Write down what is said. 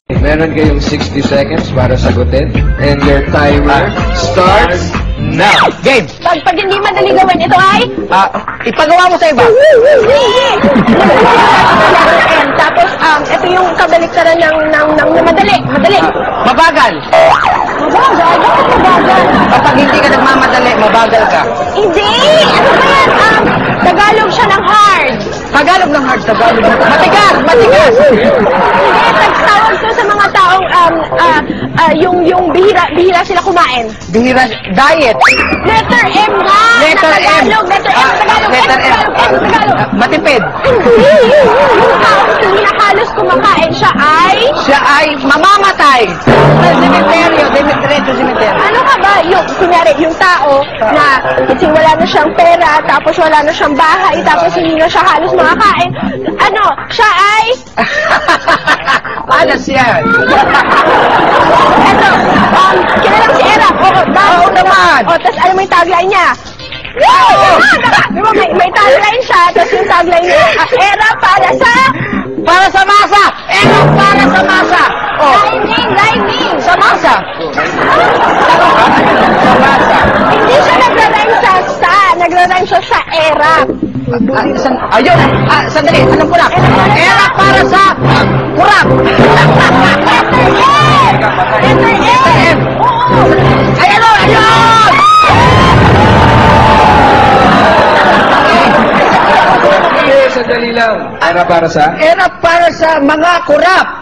Meron kayong 60 seconds para sagutin. And your timer starts now. Game! Pag hindi madali gawin, ito ay... Ipagawa mo sa iba. Tapos, ito yung kabaliktaran ng madali. Madali. Mabagal. Mabagal? Bakit mabagal? Kapag hindi ka nagmamadali, mabagal ka. Hindi! Ano ba yan? Tagalog siya ng hard. Tagalog ng hard, Tagalog ng hard. Matigas! Matigas! Hindi, tagtawag to sa mga taong, yung bihira sila kumain. Bihira, diet. Letter M nga! Letter M. Tagalog, letter M, Tagalog, Letter M. Tagalog. Matipid. Yung taong hindi na halos kumakain, siya ay mamamatay. Sa cemetery, diretso cemetery. ano ka ba? Yung, kunyari, yung tao na kasi wala na siyang pera, tapos wala na siyang bahay, tapos hindi na siya halos makakain. Ano? Siya ay... Alas yan. Eto, kilalang si Erap. Oo naman. Tapos alam mo yung tagline niya? Di ba, may tagline siya, tapos yung tagline niya, Erap para sa... Para sa masa! Para sa masa! Rhyming! Sa masa! Sa masa! Hindi siya nagra-rhyme sa, nagra-rhyme siya sa Erap. Ayun! Sandali! Alam ko na! Era para sa kurap! Letter M! Letter M! Oo! Ay, ano? Ayun! Okay, sandali lang. Para sa? Era para sa mga kurap!